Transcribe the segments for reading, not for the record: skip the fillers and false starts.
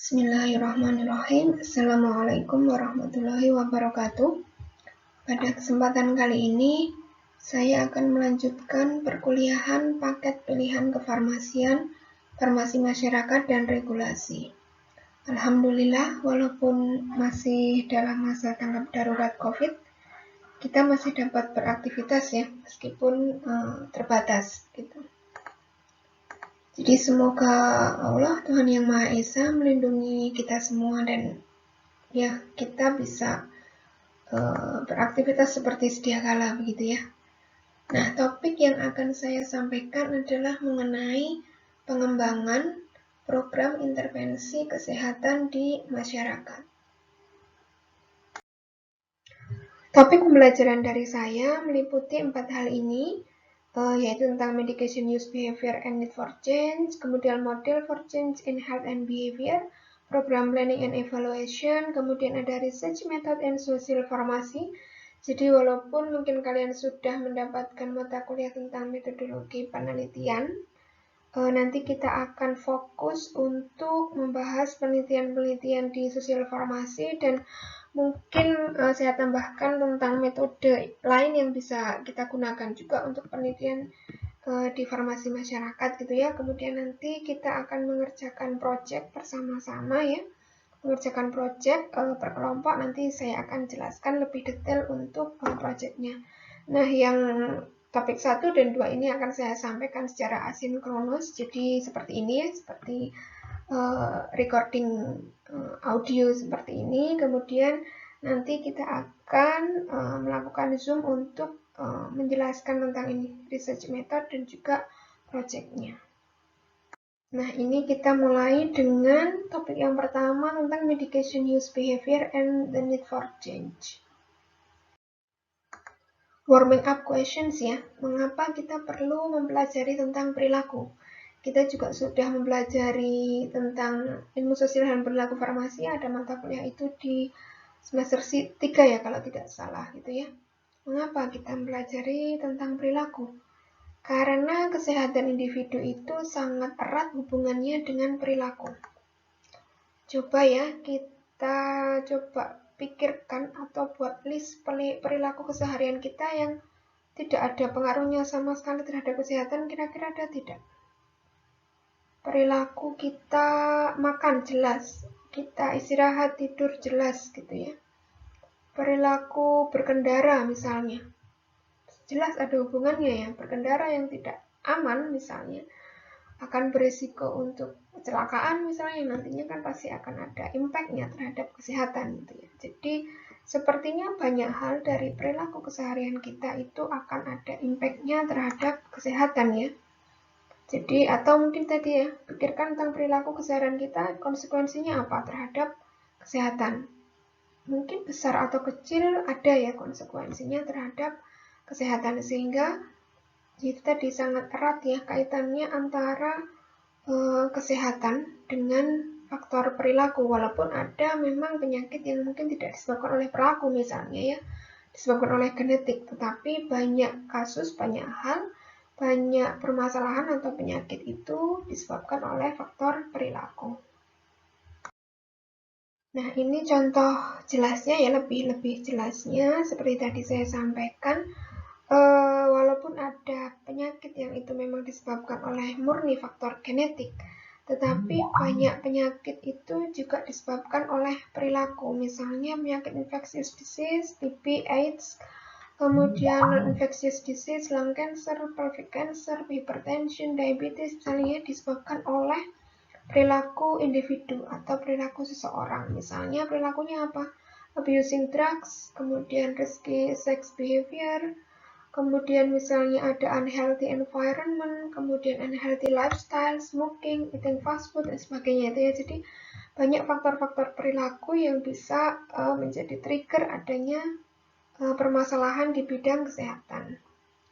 Bismillahirrahmanirrahim. Assalamualaikum warahmatullahi wabarakatuh. Pada kesempatan kali ini, saya akan melanjutkan perkuliahan paket pilihan kefarmasian, farmasi masyarakat dan regulasi. Alhamdulillah, walaupun masih dalam masa tanggap darurat COVID, kita masih dapat beraktivitas ya, meskipun terbatas gitu. Jadi semoga Allah Tuhan Yang Maha Esa melindungi kita semua dan ya kita bisa beraktivitas seperti sedia kala begitu ya. Nah, topik yang akan saya sampaikan adalah mengenai pengembangan program intervensi kesehatan di masyarakat. Topik pembelajaran dari saya meliputi 4 hal ini, yaitu tentang medication use behavior and need for change, kemudian model for change in health and behavior, program planning and evaluation, kemudian ada research method and social pharmacy. Jadi walaupun mungkin kalian sudah mendapatkan mata kuliah tentang metodologi penelitian, nanti kita akan fokus untuk membahas penelitian-penelitian di sosial farmasi dan mungkin saya tambahkan tentang metode lain yang bisa kita gunakan juga untuk penelitian di farmasi masyarakat gitu ya. Kemudian nanti kita akan mengerjakan project bersama-sama ya. Mengerjakan project per kelompok, nanti saya akan jelaskan lebih detail untuk projectnya. Nah, yang topik 1 dan 2 ini akan saya sampaikan secara asinkronus, jadi seperti ini ya, seperti recording audio seperti ini. Kemudian nanti kita akan melakukan Zoom untuk menjelaskan tentang ini, research method dan juga projectnya. Nah, ini kita mulai dengan topik yang pertama tentang medication use behavior and the need for change. Warming up questions ya, mengapa kita perlu mempelajari tentang perilaku? Kita juga sudah mempelajari tentang ilmu sosial dan perilaku farmasi, ada mata kuliah itu di semester 3 ya kalau tidak salah gitu ya. Mengapa kita mempelajari tentang perilaku? Karena kesehatan individu itu sangat erat hubungannya dengan perilaku. Coba ya kita coba pikirkan atau buat list perilaku keseharian kita yang tidak ada pengaruhnya sama sekali terhadap kesehatan, kira-kira ada tidak? Perilaku kita makan jelas, kita istirahat tidur jelas gitu ya. Perilaku berkendara misalnya, jelas ada hubungannya ya. Berkendara yang tidak aman misalnya akan berisiko untuk kecelakaan misalnya, nantinya kan pasti akan ada impact-nya terhadap kesehatan gitu ya. Jadi sepertinya banyak hal dari perilaku keseharian kita itu akan ada impact-nya terhadap kesehatan ya. Jadi, atau mungkin tadi ya, pikirkan tentang perilaku keseharian kita, konsekuensinya apa terhadap kesehatan. Mungkin besar atau kecil ada ya konsekuensinya terhadap kesehatan, sehingga itu tadi sangat erat ya kaitannya antara kesehatan dengan faktor perilaku. Walaupun ada memang penyakit yang mungkin tidak disebabkan oleh perilaku misalnya ya, disebabkan oleh genetik, tetapi banyak kasus, banyak hal, banyak permasalahan atau penyakit itu disebabkan oleh faktor perilaku. Nah, ini contoh jelasnya ya, lebih jelasnya seperti tadi saya sampaikan, walaupun ada penyakit yang itu memang disebabkan oleh murni faktor genetik, tetapi banyak penyakit itu juga disebabkan oleh perilaku. Misalnya penyakit infectious disease, TB, AIDS, kemudian infectious disease, lung cancer, pelvic cancer, hypertension, diabetes, misalnya disebabkan oleh perilaku individu atau perilaku seseorang. Misalnya perilakunya apa? Abusing drugs, kemudian risky sex behavior, kemudian misalnya ada unhealthy environment, kemudian unhealthy lifestyle, smoking, eating fast food, dan sebagainya itu ya. Jadi banyak faktor-faktor perilaku yang bisa menjadi trigger adanya permasalahan di bidang kesehatan.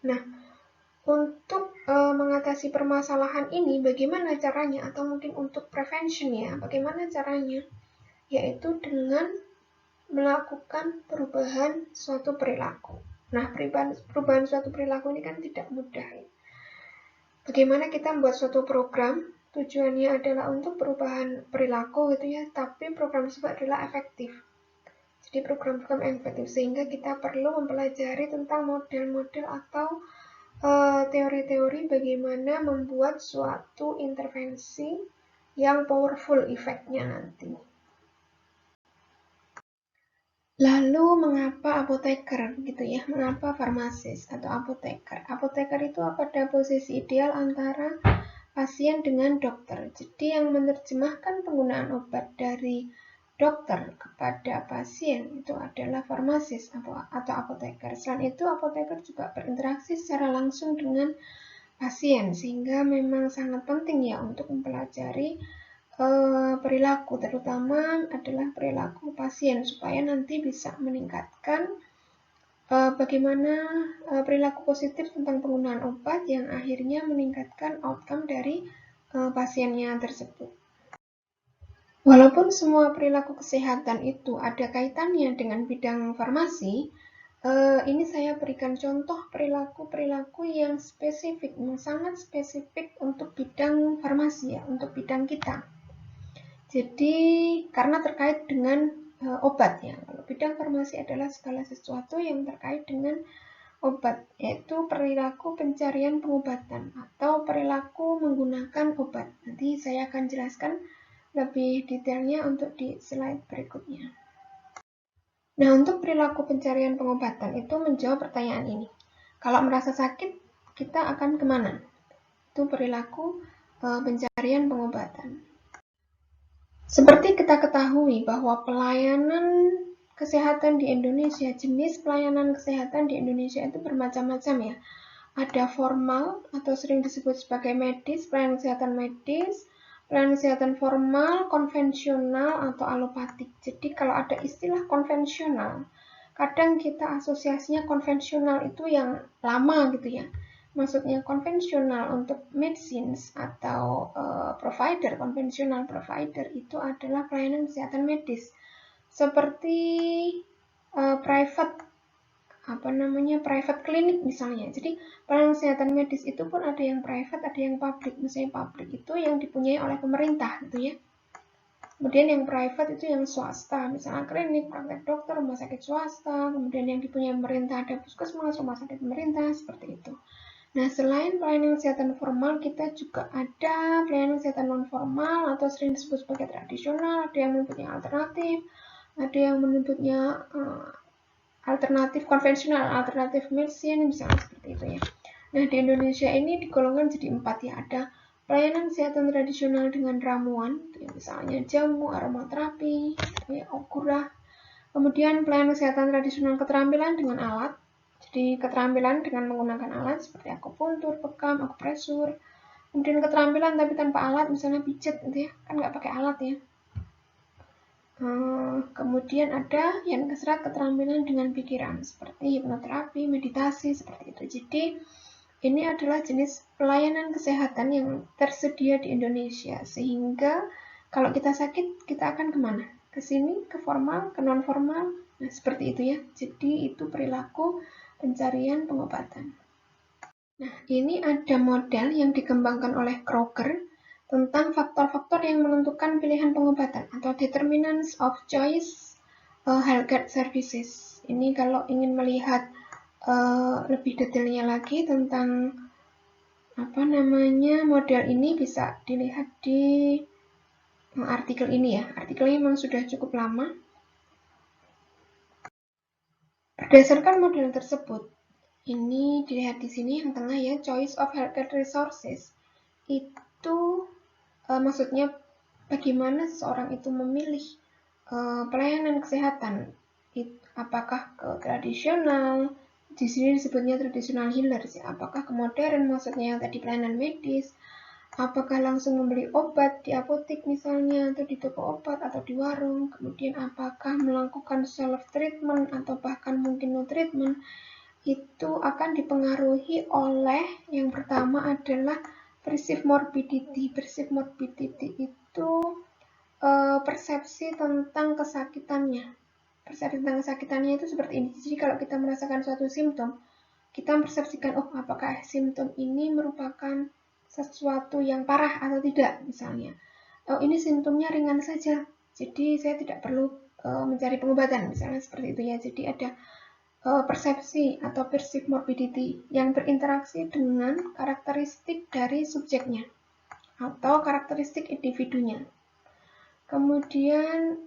Nah, untuk mengatasi permasalahan ini, bagaimana caranya? Atau mungkin untuk prevention ya, bagaimana caranya? Yaitu dengan melakukan perubahan suatu perilaku. Nah, perubahan suatu perilaku ini kan tidak mudah ya. Bagaimana kita membuat suatu program tujuannya adalah untuk perubahan perilaku gitu ya, tapi program tersebut adalah efektif. Jadi program-program efektif sehingga kita perlu mempelajari tentang model-model atau teori-teori bagaimana membuat suatu intervensi yang powerful efeknya nanti. Lalu mengapa apoteker gitu ya? Mengapa farmasis atau apoteker? Apoteker itu pada posisi ideal antara pasien dengan dokter. Jadi yang menerjemahkan penggunaan obat dari dokter kepada pasien itu adalah farmasis atau apoteker. Selain itu, apoteker juga berinteraksi secara langsung dengan pasien, sehingga memang sangat penting ya untuk mempelajari perilaku, terutama adalah perilaku pasien, supaya nanti bisa meningkatkan bagaimana perilaku positif tentang penggunaan obat yang akhirnya meningkatkan outcome dari pasiennya tersebut. Walaupun semua perilaku kesehatan itu ada kaitannya dengan bidang farmasi, ini saya berikan contoh perilaku-perilaku yang spesifik, yang sangat spesifik untuk bidang farmasi ya, untuk bidang kita. Jadi karena terkait dengan obat ya. Kalau bidang farmasi adalah segala sesuatu yang terkait dengan obat, yaitu perilaku pencarian pengobatan atau perilaku menggunakan obat. Nanti saya akan jelaskan lebih detailnya untuk di slide berikutnya. Nah, untuk perilaku pencarian pengobatan itu menjawab pertanyaan ini. Kalau merasa sakit, kita akan kemana? Itu perilaku pencarian pengobatan. Seperti kita ketahui bahwa pelayanan kesehatan di Indonesia, jenis pelayanan kesehatan di Indonesia itu bermacam-macam ya. Ada formal atau sering disebut sebagai medis, pelayanan kesehatan medis, pelayanan kesehatan formal, konvensional, atau alopatik. Jadi kalau ada istilah konvensional, kadang kita asosiasinya konvensional itu yang lama gitu ya. Maksudnya konvensional untuk medicines atau provider, konvensional provider itu adalah pelayanan kesehatan medis. Seperti private klinik misalnya. Jadi pelayanan kesehatan medis itu pun ada yang private, ada yang public. Misalnya public itu yang dipunyai oleh pemerintah gitu ya. Kemudian yang private itu yang swasta, misalnya klinik, praktek dokter, rumah sakit swasta. Kemudian yang dipunyai pemerintah ada puskesmas, rumah sakit pemerintah, seperti itu. Nah, selain pelayanan kesehatan formal, kita juga ada pelayanan kesehatan non formal atau sering disebut sebagai tradisional, ada yang menyebutnya alternatif, ada yang menyebutnya alternatif konvensional, alternatif medicine, misalnya seperti itu ya. Nah, di Indonesia ini digolongkan jadi 4 ya. Ada pelayanan kesehatan tradisional dengan ramuan, misalnya jamu, aromaterapi, ya, okura. Kemudian pelayanan kesehatan tradisional keterampilan dengan alat. Jadi keterampilan dengan menggunakan alat seperti akupuntur, bekam, akupresur. Kemudian keterampilan tapi tanpa alat, misalnya pijat gitu ya, kan nggak pakai alat ya. Kemudian ada yang keserat keterampilan dengan pikiran seperti hipnoterapi, meditasi, seperti itu. Jadi ini adalah jenis pelayanan kesehatan yang tersedia di Indonesia, sehingga kalau kita sakit kita akan kemana? Ke sini, ke formal, ke non formal. Nah, seperti itu ya. Jadi itu perilaku pencarian pengobatan. Nah, ini ada model yang dikembangkan oleh Kroger tentang faktor-faktor yang menentukan pilihan pengobatan atau determinants of choice healthcare services. Ini kalau ingin melihat lebih detailnya lagi tentang model ini bisa dilihat di artikel ini ya. Artikelnya memang sudah cukup lama. Berdasarkan model tersebut, ini dilihat di sini yang tengah ya, choice of healthcare resources. Itu maksudnya bagaimana seseorang itu memilih pelayanan kesehatan, apakah ke tradisional, di sini disebutnya traditional healer, apakah ke modern, maksudnya yang tadi pelayanan medis, apakah langsung membeli obat di apotek misalnya, atau di toko obat, atau di warung, kemudian apakah melakukan self treatment, atau bahkan mungkin no treatment, itu akan dipengaruhi oleh yang pertama adalah perceived morbidity. Perceived morbidity itu persepsi tentang kesakitannya. Persepsi tentang kesakitannya itu seperti ini. Jadi kalau kita merasakan suatu simptom, kita mempersepsikan, oh apakah simptom ini merupakan sesuatu yang parah atau tidak misalnya. Oh, ini simptomnya ringan saja, jadi saya tidak perlu mencari pengobatan misalnya seperti itu ya. Jadi ada persepsi atau perceived morbidity yang berinteraksi dengan karakteristik dari subjeknya atau karakteristik individunya. Kemudian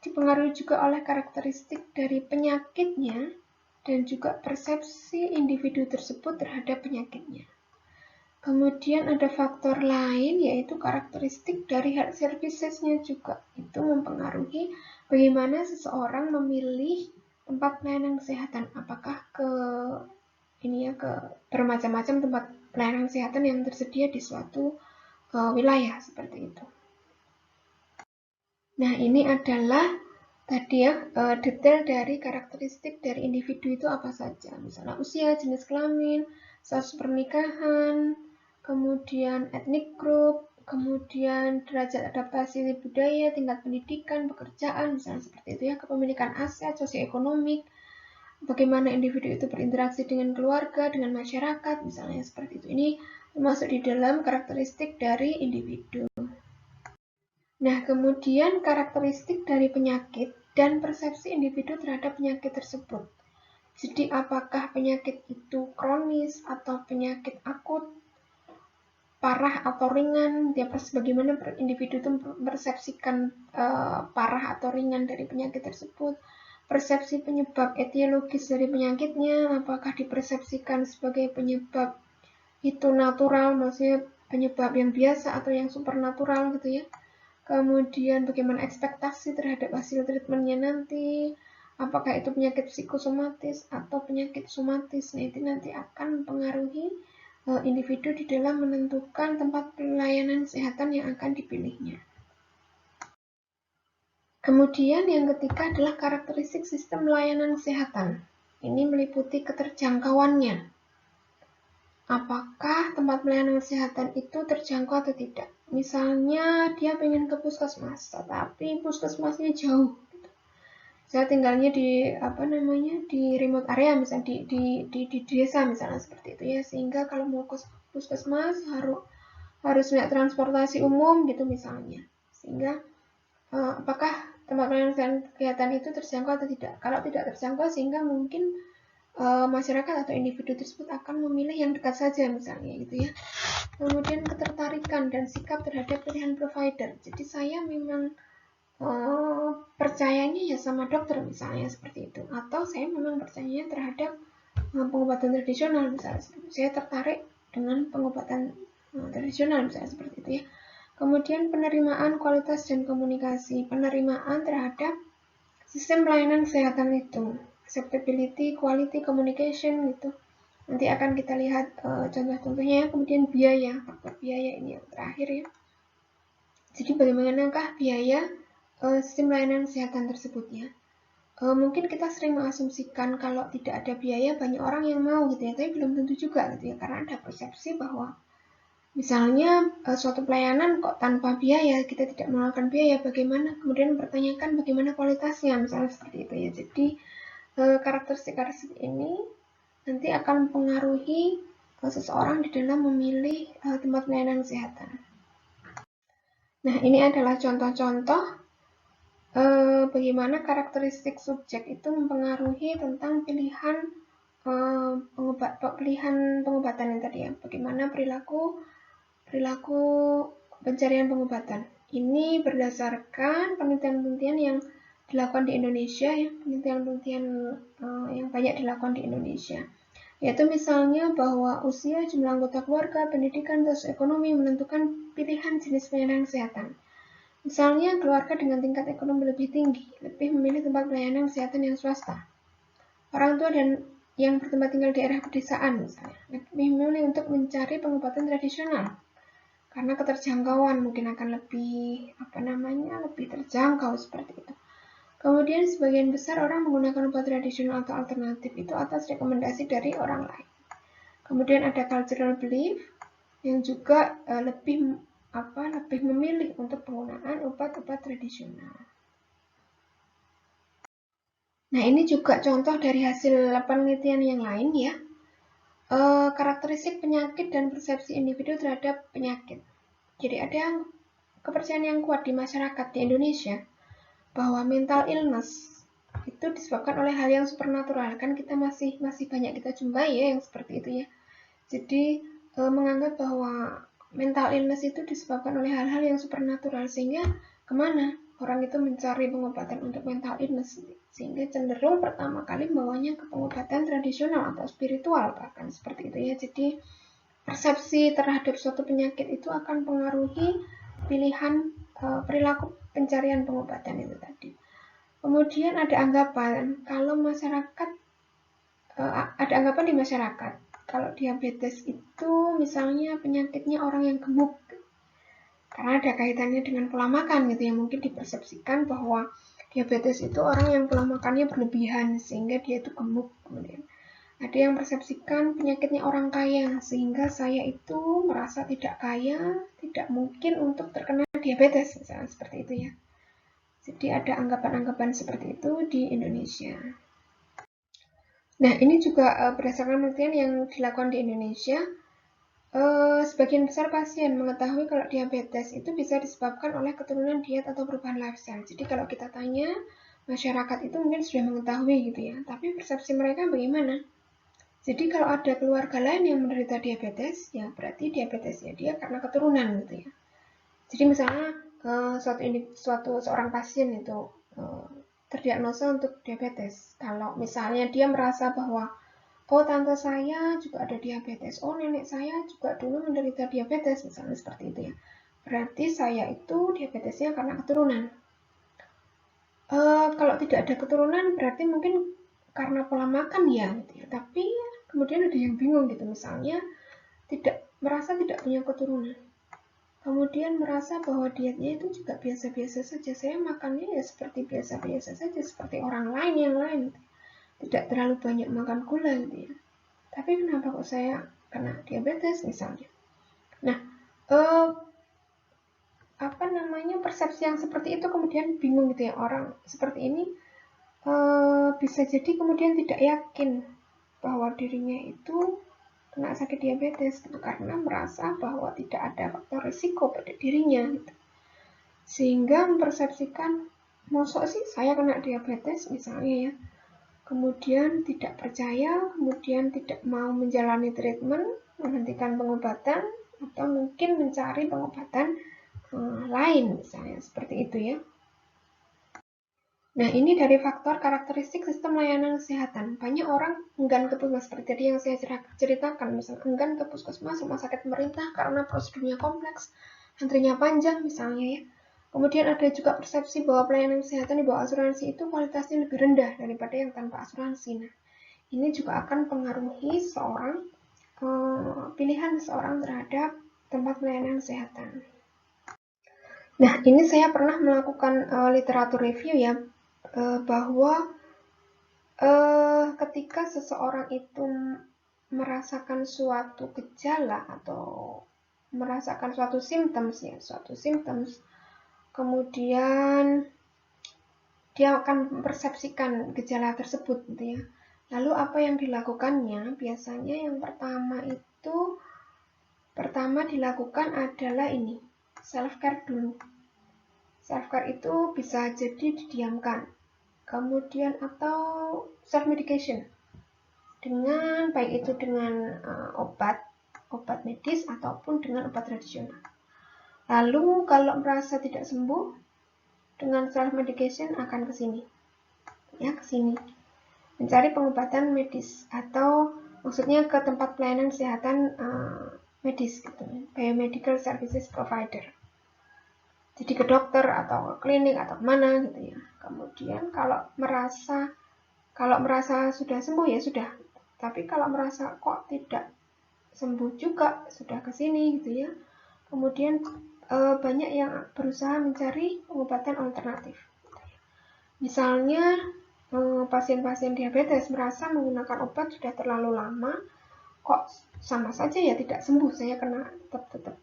dipengaruhi juga oleh karakteristik dari penyakitnya dan juga persepsi individu tersebut terhadap penyakitnya. Kemudian ada faktor lain yaitu karakteristik dari health services-nya juga. Itu mempengaruhi bagaimana seseorang memilih tempat pelayanan kesehatan. Apakah ke bermacam-macam tempat pelayanan kesehatan yang tersedia di suatu wilayah seperti itu. Nah, ini adalah tadi ya detail dari karakteristik dari individu itu apa saja. Misalnya usia, jenis kelamin, status pernikahan, kemudian ethnic group, kemudian derajat adaptasi budaya, tingkat pendidikan, pekerjaan, misalnya seperti itu ya, kepemilikan aset, sosioekonomik, bagaimana individu itu berinteraksi dengan keluarga, dengan masyarakat, misalnya seperti itu. Ini termasuk di dalam karakteristik dari individu. Nah, kemudian karakteristik dari penyakit dan persepsi individu terhadap penyakit tersebut. Jadi, apakah penyakit itu kronis atau penyakit akut, parah atau ringan, bagaimana individu itu mempersepsikan parah atau ringan dari penyakit tersebut, persepsi penyebab etiologis dari penyakitnya, apakah dipersepsikan sebagai penyebab itu natural, maksudnya penyebab yang biasa atau yang supernatural gitu ya. Kemudian bagaimana ekspektasi terhadap hasil treatmentnya nanti, apakah itu penyakit psikosomatis atau penyakit somatis. Nah, itu nanti akan mempengaruhi individu di dalam menentukan tempat pelayanan kesehatan yang akan dipilihnya. Kemudian yang ketiga adalah karakteristik sistem layanan kesehatan. Ini meliputi keterjangkauannya. Apakah tempat pelayanan kesehatan itu terjangkau atau tidak? Misalnya dia pengen ke puskesmas, tetapi puskesmasnya jauh. Saya tinggalnya di remote area, misalnya di desa misalnya seperti itu ya, sehingga kalau mau ke puskesmas harus naik transportasi umum gitu misalnya, sehingga apakah tempat pelayanan kesehatan itu terjangkau atau tidak? Kalau tidak terjangkau, sehingga mungkin masyarakat atau individu tersebut akan memilih yang dekat saja misalnya gitu ya. Kemudian ketertarikan dan sikap terhadap pilihan provider. Jadi saya memang percayanya ya sama dokter misalnya seperti itu, atau saya memang percayanya terhadap pengobatan tradisional misalnya, saya tertarik dengan pengobatan tradisional misalnya seperti itu ya. Kemudian penerimaan kualitas dan komunikasi, penerimaan terhadap sistem pelayanan kesehatan itu, acceptability, quality, communication gitu. Nanti akan kita lihat contoh-contohnya. Kemudian biaya, faktor biaya ini yang terakhir ya. Jadi bagaimanakah biaya sistem layanan kesehatan tersebut ya. Mungkin kita sering mengasumsikan kalau tidak ada biaya banyak orang yang mau gitu ya, tapi belum tentu juga gitu ya, karena ada persepsi bahwa misalnya suatu pelayanan kok tanpa biaya, kita tidak mengeluarkan biaya, bagaimana kemudian mempertanyakan bagaimana kualitasnya misalnya seperti itu ya. Jadi karakteristik ini nanti akan mempengaruhi seseorang di dalam memilih tempat pelayanan kesehatan. Nah, ini adalah contoh-contoh bagaimana karakteristik subjek itu mempengaruhi tentang pilihan pengobatan yang tadi ya. Bagaimana perilaku pencarian pengobatan. Ini berdasarkan penelitian-penelitian yang dilakukan di Indonesia ya, penelitian-penelitian yang banyak dilakukan di Indonesia. Yaitu misalnya bahwa usia, jumlah anggota keluarga, pendidikan, dan ekonomi menentukan pilihan jenis pelayanan kesehatan. Misalnya, keluarga dengan tingkat ekonomi lebih tinggi, lebih memilih tempat pelayanan kesehatan yang swasta. Orang tua dan yang bertempat tinggal di daerah pedesaan, misalnya, lebih memilih untuk mencari pengobatan tradisional. Karena keterjangkauan mungkin akan lebih terjangkau seperti itu. Kemudian sebagian besar orang menggunakan obat tradisional atau alternatif itu atas rekomendasi dari orang lain. Kemudian ada cultural belief yang juga lebih memilih untuk penggunaan obat-obat tradisional. Nah, ini juga contoh dari hasil penelitian yang lain ya. karakteristik penyakit dan persepsi individu terhadap penyakit. Jadi ada kepercayaan yang kuat di masyarakat di Indonesia bahwa mental illness itu disebabkan oleh hal yang supernatural. Kan kita masih banyak kita jumpai ya yang seperti itu ya. Jadi menganggap bahwa mental illness itu disebabkan oleh hal-hal yang supernatural, sehingga kemana orang itu mencari pengobatan untuk mental illness, sehingga cenderung pertama kali membawanya ke pengobatan tradisional atau spiritual bahkan seperti itu ya. Jadi persepsi terhadap suatu penyakit itu akan pengaruhi pilihan perilaku pencarian pengobatan itu tadi. Kemudian ada anggapan kalau masyarakat ada anggapan di masyarakat kalau diabetes itu misalnya penyakitnya orang yang gemuk, karena ada kaitannya dengan pola makan gitu ya. Mungkin dipersepsikan bahwa diabetes itu orang yang pola makannya berlebihan sehingga dia itu gemuk. Kemudian ada yang persepsikan penyakitnya orang kaya sehingga saya itu merasa tidak kaya, tidak mungkin untuk terkena diabetes, misalnya seperti itu ya. Jadi ada anggapan-anggapan seperti itu di Indonesia. Nah, ini juga berdasarkan penelitian yang dilakukan di Indonesia, sebagian besar pasien mengetahui kalau diabetes itu bisa disebabkan oleh keturunan diet atau perubahan lifestyle. Jadi kalau kita tanya, masyarakat itu mungkin sudah mengetahui gitu ya, tapi persepsi mereka bagaimana? Jadi kalau ada keluarga lain yang menderita diabetes, ya berarti diabetesnya dia karena keturunan gitu ya. Jadi misalnya seorang pasien itu terdiagnosa untuk diabetes. Kalau misalnya dia merasa bahwa oh tante saya juga ada diabetes, oh nenek saya juga dulu menderita diabetes, misalnya seperti itu ya. Berarti saya itu diabetesnya karena keturunan. Kalau tidak ada keturunan berarti mungkin karena pola makan ya, gitu ya. Tapi kemudian ada yang bingung gitu, misalnya merasa tidak punya keturunan, kemudian merasa bahwa dietnya itu juga biasa-biasa saja, saya makannya ya seperti biasa-biasa saja, seperti orang lain yang lain, tidak terlalu banyak makan gula gitu ya. Tapi kenapa kok saya kena diabetes misalnya? Nah, persepsi yang seperti itu kemudian bingung gitu ya, orang seperti ini bisa jadi kemudian tidak yakin bahwa dirinya itu kena sakit diabetes gitu, karena merasa bahwa tidak ada faktor risiko pada dirinya gitu. Sehingga mempersepsikan mosok sih saya kena diabetes misalnya ya, kemudian tidak percaya, kemudian tidak mau menjalani treatment, menghentikan pengobatan, atau mungkin mencari pengobatan lain misalnya seperti itu ya. Nah, ini dari faktor karakteristik sistem layanan kesehatan. Banyak orang enggan ke puskesmas, seperti tadi yang saya ceritakan, misalnya enggan ke puskesmas, rumah sakit pemerintah karena prosedurnya kompleks, antrinya panjang misalnya ya. Kemudian ada juga persepsi bahwa pelayanan kesehatan di bawah asuransi itu kualitasnya lebih rendah daripada yang tanpa asuransi. Nah, ini juga akan pengaruhi pilihan seorang terhadap tempat pelayanan kesehatan. Nah, ini saya pernah melakukan literatur review ya, bahwa ketika seseorang itu merasakan suatu gejala atau merasakan suatu simptoms, kemudian dia akan mempersepsikan gejala tersebut gitu ya. Lalu apa yang dilakukannya? Biasanya yang pertama dilakukan adalah ini, self-care dulu. Self-care itu bisa jadi didiamkan, kemudian atau self-medication, dengan baik itu dengan obat medis ataupun dengan obat tradisional. Lalu kalau merasa tidak sembuh, dengan self-medication akan ke sini, mencari pengobatan medis, atau maksudnya ke tempat pelayanan kesehatan medis gitu, biomedical services provider. Jadi ke dokter atau ke klinik atau kemana gitu ya. Kemudian kalau merasa sudah sembuh ya sudah. Tapi kalau merasa kok tidak sembuh juga, sudah ke sini gitu ya. Kemudian banyak yang berusaha mencari pengobatan alternatif. Misalnya pasien-pasien diabetes merasa menggunakan obat sudah terlalu lama, kok sama saja ya tidak sembuh, saya kena tetap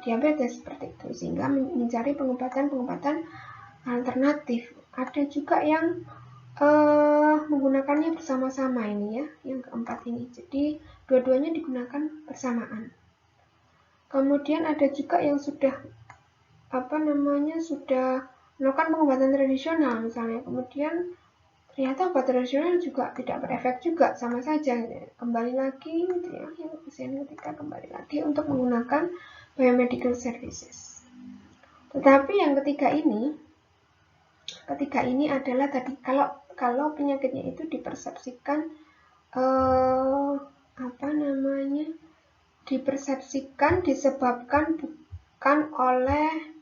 diabetes seperti itu, sehingga mencari pengobatan alternatif. Ada juga yang menggunakannya bersama-sama ini ya, yang keempat ini. Jadi dua-duanya digunakan bersamaan. Kemudian ada juga yang sudah sudah melakukan pengobatan tradisional misalnya, kemudian ternyata obat tradisional juga tidak berefek juga, sama saja kembali lagi gitu ya, yang ketiga kembali lagi untuk menggunakan biomedical services. Tetapi yang ketiga ini adalah tadi kalau penyakitnya itu dipersepsikan disebabkan bukan oleh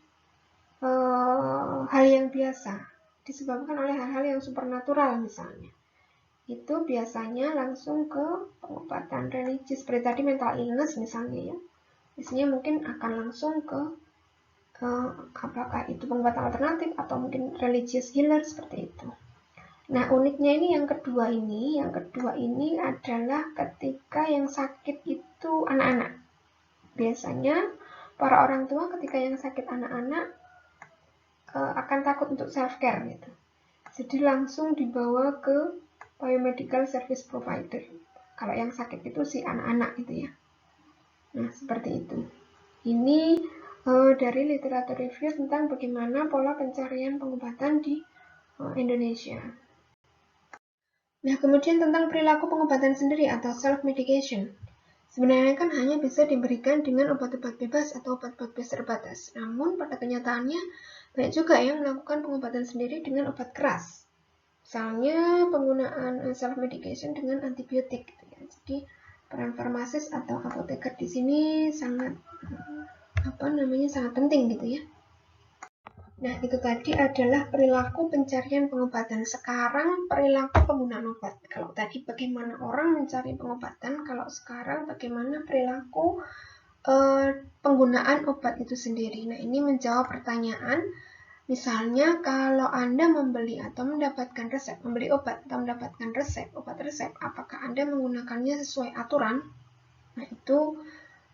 hal yang biasa, disebabkan oleh hal-hal yang supernatural misalnya. Itu biasanya langsung ke pengobatan religius, seperti tadi mental illness misalnya ya. Biasanya mungkin akan langsung ke apakah itu pengobatan alternatif atau mungkin religious healer seperti itu. Nah, uniknya ini yang kedua ini adalah ketika yang sakit itu anak-anak. Biasanya para orang tua ketika yang sakit anak-anak akan takut untuk self-care gitu. Jadi langsung dibawa ke biomedical service provider. Kalau yang sakit itu si anak-anak gitu ya. Nah, seperti itu. Ini dari literatur review tentang bagaimana pola pencarian pengobatan di Indonesia. Nah, kemudian tentang perilaku pengobatan sendiri atau self-medication. Sebenarnya kan hanya bisa diberikan dengan obat-obat bebas atau obat-obat bebas terbatas. Namun pada kenyataannya banyak juga yang melakukan pengobatan sendiri dengan obat keras. Misalnya penggunaan self-medication dengan antibiotik. Gitu ya. Jadi peran farmasis atau apoteker di sini sangat sangat penting gitu ya. Nah, itu tadi adalah perilaku pencarian pengobatan. Sekarang perilaku penggunaan obat. Kalau tadi bagaimana orang mencari pengobatan, kalau sekarang bagaimana perilaku penggunaan obat itu sendiri. Nah, ini menjawab pertanyaan, misalnya kalau Anda membeli atau mendapatkan resep, membeli obat atau mendapatkan obat resep, apakah Anda menggunakannya sesuai aturan? Nah,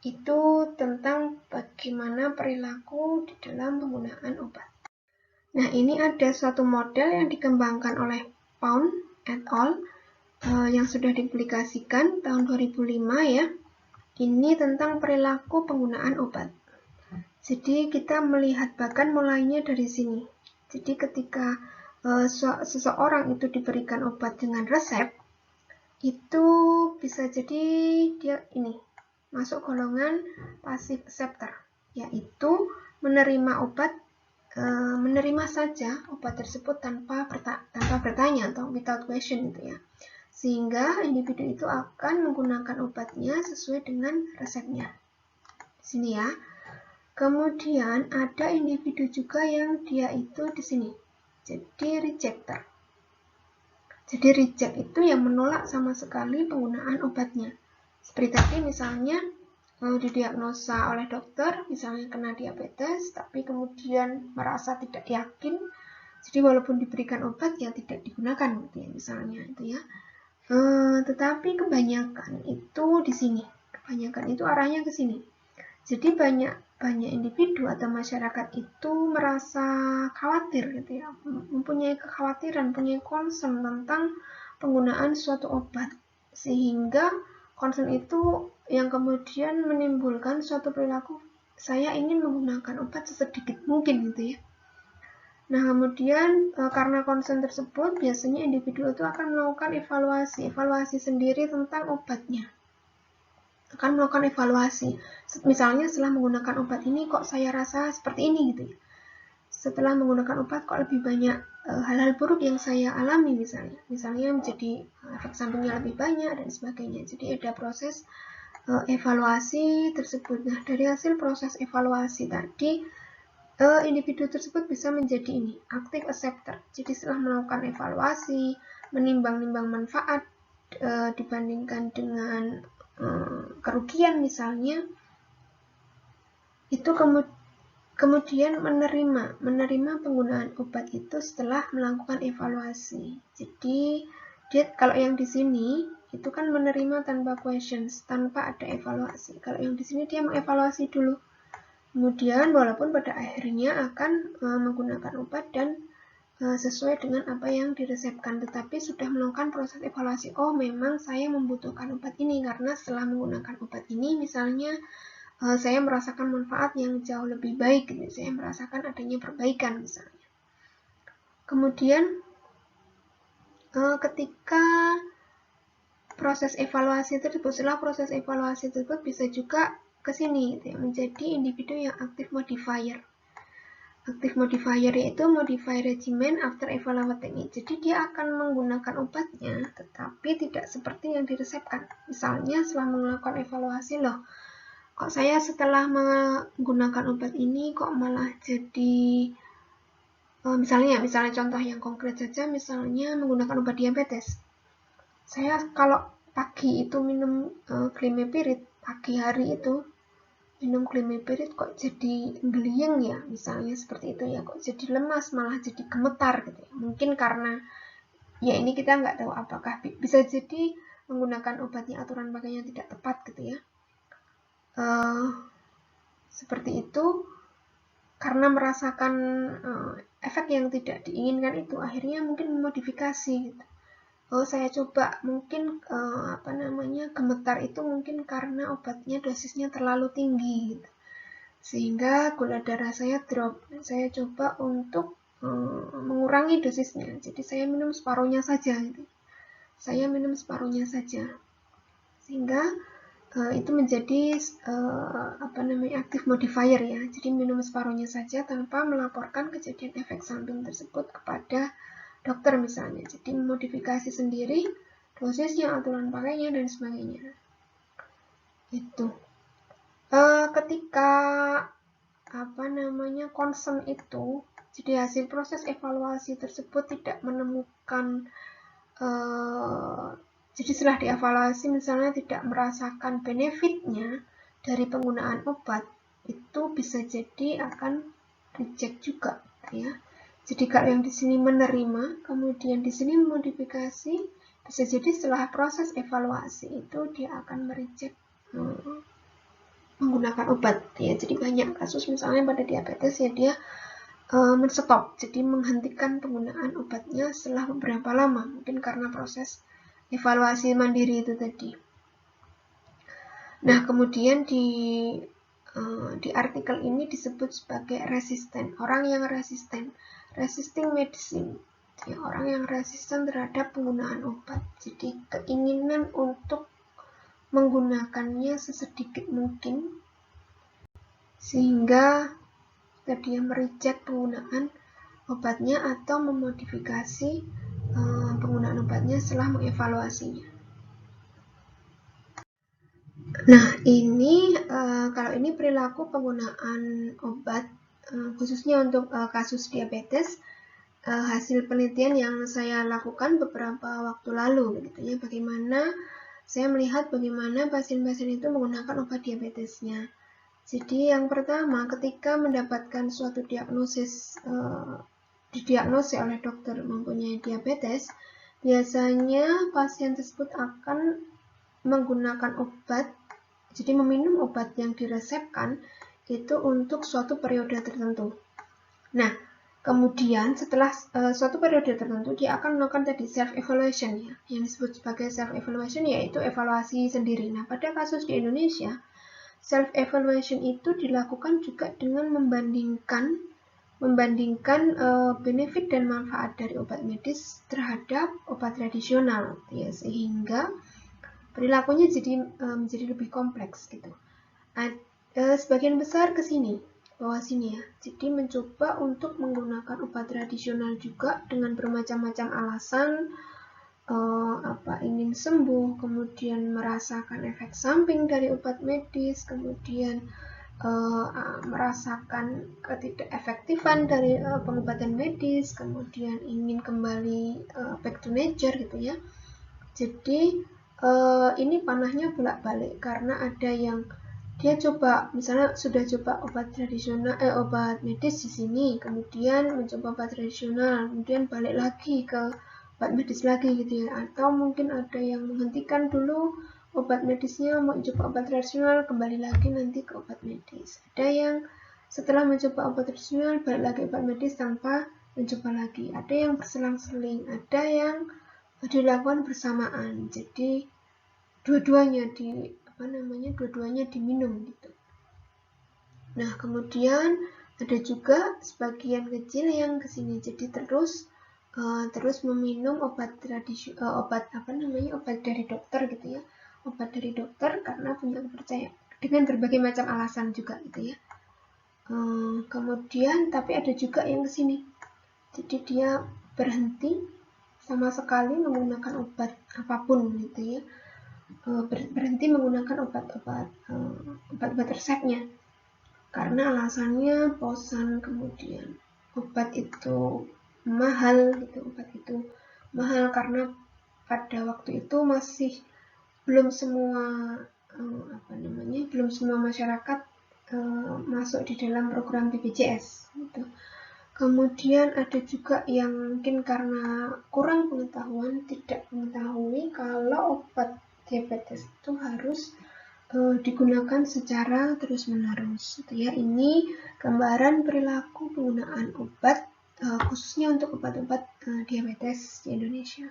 itu tentang bagaimana perilaku di dalam penggunaan obat. Nah, ini ada suatu model yang dikembangkan oleh Pound et al. Yang sudah dipublikasikan tahun 2005 ya. Ini tentang perilaku penggunaan obat. Jadi kita melihat bahkan mulainya dari sini. Jadi ketika seseorang itu diberikan obat dengan resep, itu bisa jadi dia ini masuk golongan passive acceptor, yaitu menerima saja obat tersebut tanpa bertanya atau without question gitu ya. Sehingga individu itu akan menggunakan obatnya sesuai dengan resepnya. Di sini ya. Kemudian ada individu juga yang dia itu di sini. Jadi rejector. Jadi reject itu yang menolak sama sekali penggunaan obatnya. Seperti tadi misalnya didiagnosa oleh dokter, misalnya kena diabetes, tapi kemudian merasa tidak yakin, jadi walaupun diberikan obat ya tidak digunakan, gitu ya, misalnya itu ya. Tetapi kebanyakan itu di sini, kebanyakan itu arahnya ke sini. Jadi banyak individu atau masyarakat itu merasa khawatir, gitu ya, mempunyai kekhawatiran, mempunyai concern tentang penggunaan suatu obat, sehingga concern itu yang kemudian menimbulkan suatu perilaku, saya ingin menggunakan obat sesedikit mungkin gitu ya. Nah, kemudian karena concern tersebut, biasanya individu itu akan melakukan evaluasi sendiri tentang obatnya. Akan melakukan evaluasi. Misalnya setelah menggunakan obat ini kok saya rasa seperti ini gitu ya. Setelah menggunakan obat kok lebih banyak hal-hal buruk yang saya alami misalnya menjadi efek sampingnya lebih banyak dan sebagainya. Jadi ada proses evaluasi tersebut. Nah, dari hasil proses evaluasi tadi, individu tersebut bisa menjadi active acceptor. Jadi setelah melakukan evaluasi, menimbang-nimbang manfaat dibandingkan dengan kerugian misalnya, itu kemudian menerima penggunaan obat itu setelah melakukan evaluasi. Jadi kalau yang di sini itu kan menerima tanpa questions, tanpa ada evaluasi. Kalau yang di sini dia mengevaluasi dulu. Kemudian walaupun pada akhirnya akan menggunakan obat dan sesuai dengan apa yang diresepkan, tetapi sudah melakukan proses evaluasi. Oh, memang saya membutuhkan obat ini karena setelah menggunakan obat ini, misalnya saya merasakan manfaat yang jauh lebih baik, gitu. Saya merasakan adanya perbaikan misalnya. Kemudian ketika proses evaluasi tersebut, setelah proses evaluasi tersebut bisa juga ke sini, gitu ya, menjadi individu yang aktif modifier. Aktif modifier yaitu modify regimen after evaluating it. Jadi dia akan menggunakan obatnya, tetapi tidak seperti yang diresepkan. Misalnya setelah melakukan evaluasi, loh, kok saya setelah menggunakan obat ini kok malah jadi, misalnya contoh yang konkret saja, misalnya menggunakan obat diabetes. Saya kalau pagi itu minum Klimepirid, pagi hari itu minum Klimepirid kok jadi gliyeng ya, misalnya seperti itu ya, kok jadi lemas, malah jadi gemetar gitu ya. Mungkin karena ya ini kita nggak tahu, apakah bisa jadi menggunakan obatnya aturan pakainya tidak tepat gitu ya. Seperti itu, karena merasakan efek yang tidak diinginkan itu, akhirnya mungkin memodifikasi gitu. Oh, saya coba mungkin gemetar itu mungkin karena obatnya dosisnya terlalu tinggi gitu. Sehingga gula darah saya drop. Saya coba untuk mengurangi dosisnya. Jadi saya minum separuhnya saja gitu. Saya minum separuhnya saja. Sehingga itu menjadi active modifier ya. Jadi minum separuhnya saja tanpa melaporkan kejadian efek samping tersebut kepada dokter misalnya. Jadi memodifikasi sendiri dosisnya, aturan pakainya dan sebagainya. Itu. Ketika concern itu, jadi hasil proses evaluasi tersebut tidak menemukan, jadi setelah dievaluasi misalnya tidak merasakan benefitnya dari penggunaan obat, itu bisa jadi akan reject juga ya. Jadi kalau yang di sini menerima, kemudian di sini memodifikasi, bisa jadi setelah proses evaluasi itu dia akan mereject menggunakan obat ya. Jadi banyak kasus misalnya pada diabetes ya, dia menstop, jadi menghentikan penggunaan obatnya setelah beberapa lama, mungkin karena proses evaluasi mandiri itu tadi. Nah, kemudian di artikel ini disebut sebagai resisten, orang yang resisten, resisting medicine, ya, orang yang resisten terhadap penggunaan obat. Jadi keinginan untuk menggunakannya sesedikit mungkin, sehingga dia mereject penggunaan obatnya atau memodifikasi penggunaan obatnya setelah mengevaluasinya. Nah, ini kalau ini perilaku penggunaan obat khususnya untuk kasus diabetes, hasil penelitian yang saya lakukan beberapa waktu lalu gitu ya, bagaimana saya melihat bagaimana pasien-pasien itu menggunakan obat diabetesnya. Jadi yang pertama, ketika mendapatkan suatu diagnosis, didiagnosis oleh dokter mempunyai diabetes, biasanya pasien tersebut akan menggunakan obat, jadi meminum obat yang diresepkan itu untuk suatu periode tertentu. Nah, kemudian setelah suatu periode tertentu, dia akan melakukan tadi self-evaluation ya, yang disebut sebagai self-evaluation yaitu evaluasi sendiri. Nah, pada kasus di Indonesia, self-evaluation itu dilakukan juga dengan membandingkan benefit dan manfaat dari obat medis terhadap obat tradisional ya, sehingga perilakunya menjadi lebih kompleks gitu. Sebagian besar ke sini, bawah sini ya. Jadi mencoba untuk menggunakan obat tradisional juga dengan bermacam-macam alasan, ingin sembuh, kemudian merasakan efek samping dari obat medis, kemudian merasakan ketidakefektifan dari pengobatan medis, kemudian ingin kembali back to nature gitu ya. Jadi ini panahnya bolak-balik karena ada yang dia coba, misalnya sudah coba obat tradisional, obat medis di sini, kemudian mencoba obat tradisional, kemudian balik lagi ke obat medis lagi gitu ya. Atau mungkin ada yang menghentikan dulu obat medisnya, mau coba obat tradisional, kembali lagi nanti ke obat medis. Ada yang setelah mencoba obat tradisional balik lagi obat medis tanpa mencoba lagi. Ada yang berselang-seling, ada yang dilakukan bersamaan. Jadi dua-duanya diminum gitu. Nah, kemudian ada juga sebagian kecil yang kesini, jadi terus meminum obat dari dokter gitu ya, obat dari dokter karena punya kepercayaan dengan berbagai macam alasan juga gitu ya. Kemudian tapi ada juga yang kesini, jadi dia berhenti sama sekali menggunakan obat apapun gitu ya, berhenti menggunakan obat-obat resepnya karena alasannya bosan, kemudian obat itu mahal karena pada waktu itu masih belum semua masyarakat masuk di dalam program BPJS gitu. Kemudian ada juga yang mungkin karena kurang pengetahuan, tidak mengetahui kalau obat diabetes itu harus digunakan secara terus-menerus gitu ya. Ini gambaran perilaku penggunaan obat khususnya untuk obat-obat diabetes di Indonesia.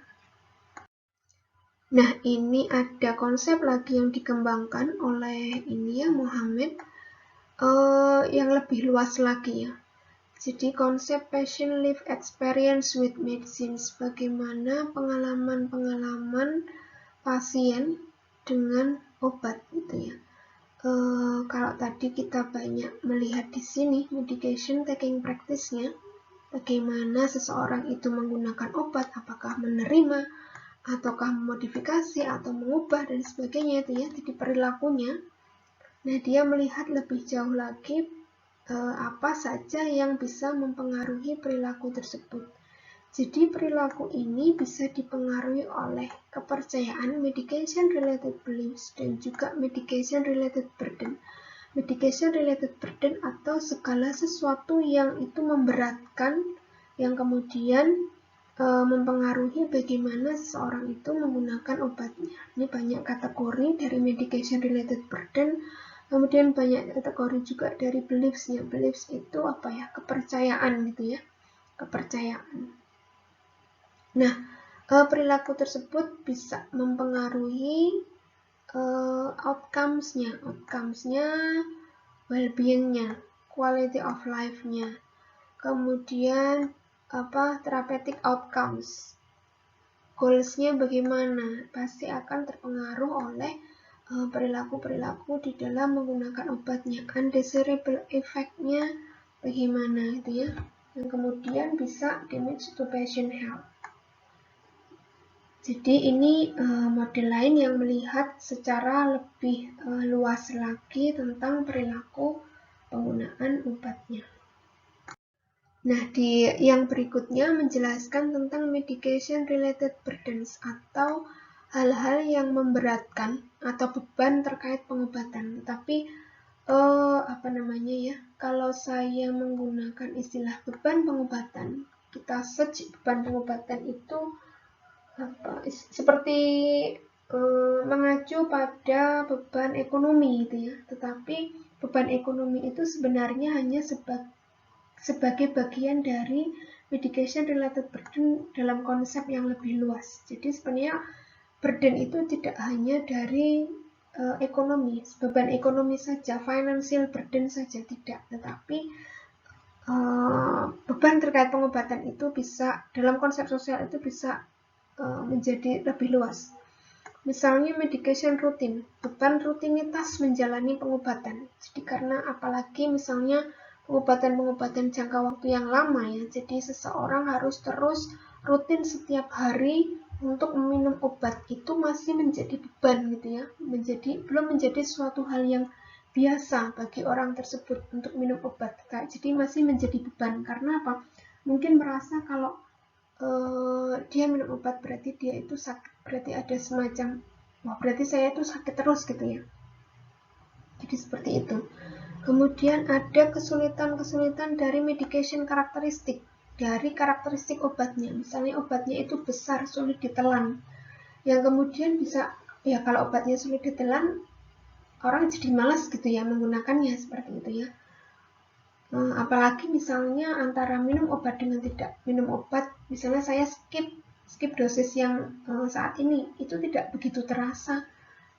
Nah, ini ada konsep lagi yang dikembangkan oleh Mohammed yang lebih luas lagi ya. Jadi konsep patient life experience with medicines, bagaimana pengalaman-pengalaman pasien dengan obat gitu ya. Kalau tadi kita banyak melihat di sini medication taking practice-nya, bagaimana seseorang itu menggunakan obat, apakah menerima ataukah memodifikasi atau mengubah dan sebagainya itu ya, jadi perilakunya. Nah, dia melihat lebih jauh lagi apa saja yang bisa mempengaruhi perilaku tersebut. Jadi perilaku ini bisa dipengaruhi oleh kepercayaan, medication related beliefs, dan juga medication related burden. Medication related burden atau segala sesuatu yang itu memberatkan, yang kemudian mempengaruhi bagaimana seseorang itu menggunakan obatnya. Ini banyak kategori dari medication related burden, kemudian banyak kategori juga dari beliefs-nya. Beliefs itu kepercayaan gitu ya, kepercayaan. Nah, perilaku tersebut bisa mempengaruhi outcomes-nya, well-being-nya, quality of life-nya, kemudian therapeutic outcomes, goals-nya bagaimana, pasti akan terpengaruh oleh perilaku-perilaku di dalam menggunakan obatnya, undesirable effect-nya bagaimana gitu ya, yang kemudian bisa damage to patient health. Jadi ini model lain yang melihat secara lebih luas lagi tentang perilaku penggunaan obatnya. Nah, di yang berikutnya menjelaskan tentang medication related burdens atau hal-hal yang memberatkan atau beban terkait pengobatan. Tetapi kalau saya menggunakan istilah beban pengobatan, kita search beban pengobatan itu seperti mengacu pada beban ekonomi gitu ya. Tetapi beban ekonomi itu sebenarnya hanya sebagai bagian dari medication related burden dalam konsep yang lebih luas. Jadi sebenarnya burden itu tidak hanya dari ekonomi, beban ekonomi saja, financial burden saja tidak, tetapi beban terkait pengobatan itu bisa dalam konsep sosial itu bisa menjadi lebih luas. Misalnya medication rutin, beban rutinitas menjalani pengobatan. Jadi karena apalagi misalnya pengobatan jangka waktu yang lama ya, jadi seseorang harus terus rutin setiap hari untuk meminum obat, itu masih menjadi beban gitu ya, belum menjadi suatu hal yang biasa bagi orang tersebut untuk minum obat. Jadi masih menjadi beban karena apa? Mungkin merasa kalau dia minum obat berarti dia itu sakit, berarti ada semacam berarti saya itu sakit terus gitu ya. Jadi seperti itu. Kemudian ada kesulitan-kesulitan dari medication karakteristik, dari karakteristik obatnya. Misalnya obatnya itu besar, sulit ditelan, yang kemudian bisa kalau obatnya sulit ditelan, orang jadi malas gitu ya menggunakannya, seperti itu ya. Apalagi misalnya antara minum obat dengan tidak minum obat, misalnya saya skip dosis yang saat ini, itu tidak begitu terasa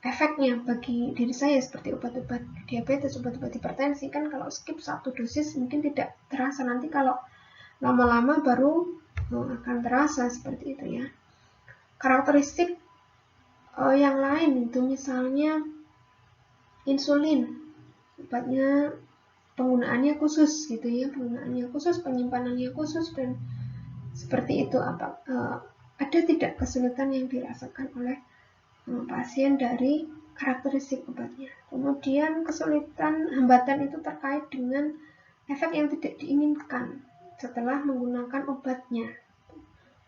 efeknya bagi diri saya seperti obat-obat diabetes, obat-obat hipertensi. Kan kalau skip satu dosis mungkin tidak terasa, nanti kalau lama-lama baru akan terasa seperti itu ya. Karakteristik yang lain itu misalnya insulin, obatnya penggunaannya khusus gitu ya, penggunaannya khusus, penyimpanannya khusus, dan seperti itu. Ada tidak kesulitan yang dirasakan oleh pasien dari karakteristik obatnya. Kemudian kesulitan, hambatan itu terkait dengan efek yang tidak diinginkan setelah menggunakan obatnya.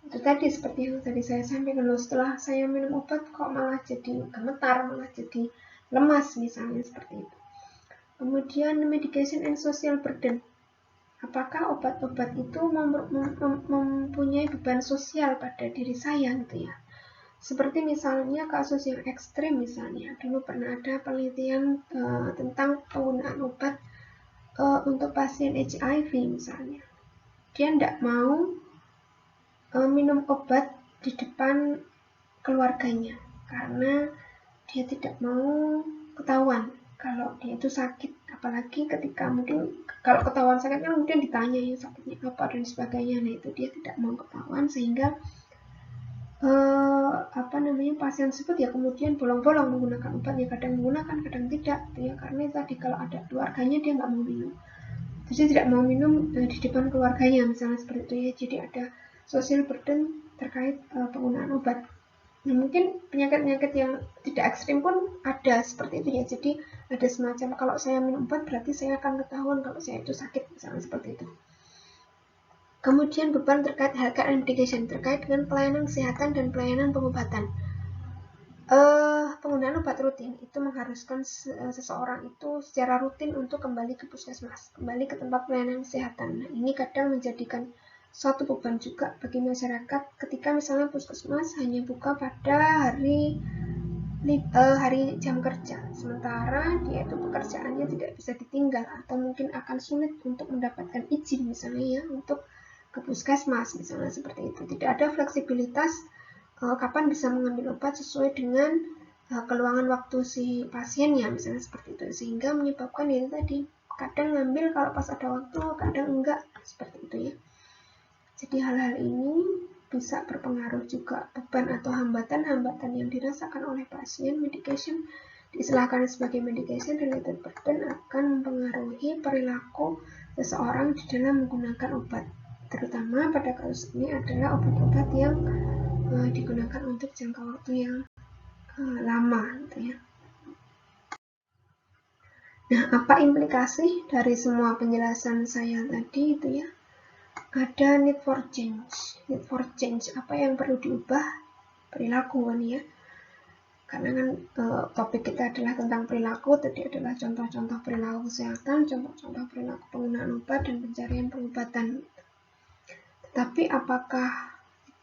Itu tadi seperti yang tadi saya sampaikan, setelah saya minum obat kok malah jadi gemetar, malah jadi lemas misalnya seperti itu. Kemudian medication and social burden. Apakah obat-obat itu mempunyai beban sosial pada diri saya gitu ya. Seperti misalnya kasus yang ekstrim, misalnya dulu pernah ada penelitian tentang penggunaan obat untuk pasien HIV misalnya. Dia tidak mau minum obat di depan keluarganya karena dia tidak mau ketahuan kalau dia itu sakit. Apalagi ketika mungkin kalau ketahuan sakit kan mungkin ditanya ya sakitnya apa dan sebagainya. Nah itu dia tidak mau ketahuan sehingga pasien tersebut ya kemudian bolong-bolong menggunakan obatnya, kadang menggunakan kadang tidak ya, karena tadi kalau ada keluarganya dia nggak mau minum, jadi tidak mau minum di depan keluarganya misalnya seperti itu ya. Jadi ada social burden terkait penggunaan obat. Nah, mungkin penyakit-penyakit yang tidak ekstrim pun ada seperti itu ya. Jadi ada semacam kalau saya minum obat berarti saya akan ketahuan kalau saya itu sakit misalnya seperti itu. Kemudian beban terkait healthcare and medication terkait dengan pelayanan kesehatan dan pelayanan pengobatan. Penggunaan obat rutin itu mengharuskan seseorang itu secara rutin untuk kembali ke puskesmas, kembali ke tempat pelayanan kesehatan. Nah, ini kadang menjadikan suatu beban juga bagi masyarakat ketika misalnya puskesmas hanya buka pada hari jam kerja, sementara dia itu pekerjaannya tidak bisa ditinggal atau mungkin akan sulit untuk mendapatkan izin misalnya ya untuk ke puskesmas misalnya seperti itu. Tidak ada fleksibilitas kapan bisa mengambil obat sesuai dengan keluangan waktu si pasiennya misalnya seperti itu, sehingga menyebabkan itu tadi kadang ngambil kalau pas ada waktu, kadang enggak seperti itu ya. Jadi hal-hal ini bisa berpengaruh juga beban atau hambatan-hambatan yang dirasakan oleh pasien. Medication diistilahkan sebagai medication related burden akan mempengaruhi perilaku seseorang di dalam menggunakan obat, terutama pada kasus ini adalah obat-obat yang digunakan untuk jangka waktu yang lama gitu ya. Nah, apa implikasi dari semua penjelasan saya tadi itu ya? Ada need for change. Need for change, apa yang perlu diubah? Perilaku kan ya. Karena kan topik kita adalah tentang perilaku, tadi adalah contoh-contoh perilaku kesehatan, contoh-contoh perilaku penggunaan obat dan pencarian pengobatan. Tetapi apakah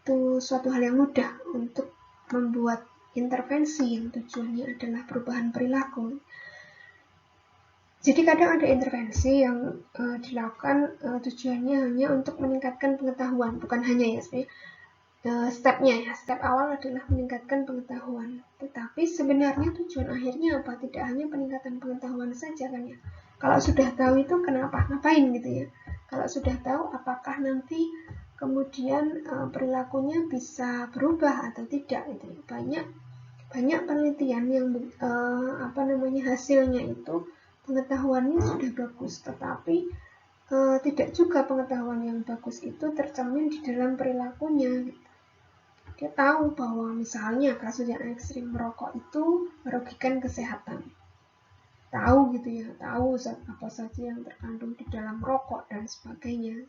itu suatu hal yang mudah untuk membuat intervensi yang tujuannya adalah perubahan perilaku? Jadi kadang ada intervensi yang dilakukan tujuannya hanya untuk meningkatkan pengetahuan, bukan hanya ya stepnya ya, step awal adalah meningkatkan pengetahuan. Tetapi sebenarnya tujuan akhirnya apa? Tidak hanya peningkatan pengetahuan saja kan ya. Kalau sudah tahu itu kenapa? Ngapain gitu ya? Kalau sudah tahu apakah nanti kemudian perilakunya bisa berubah atau tidak gitu ya. Banyak penelitian yang hasilnya itu pengetahuannya sudah bagus, tetapi tidak juga pengetahuan yang bagus itu tercermin di dalam perilakunya. Dia tahu bahwa misalnya kasus yang ekstrim merokok itu merugikan kesehatan. Tahu gitu ya, tahu zat apa saja yang terkandung di dalam rokok dan sebagainya.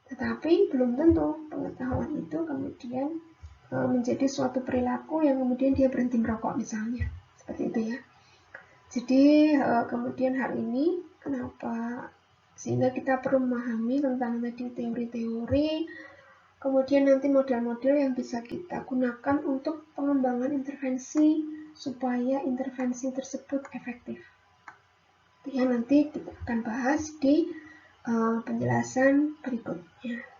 Tetapi belum tentu pengetahuan itu kemudian menjadi suatu perilaku yang kemudian dia berhenti merokok misalnya. Seperti itu ya. Jadi kemudian hal ini kenapa sehingga kita perlu memahami tentang tadi teori-teori, kemudian nanti model-model yang bisa kita gunakan untuk pengembangan intervensi supaya intervensi tersebut efektif. Ya, nanti kita akan bahas di penjelasan berikutnya.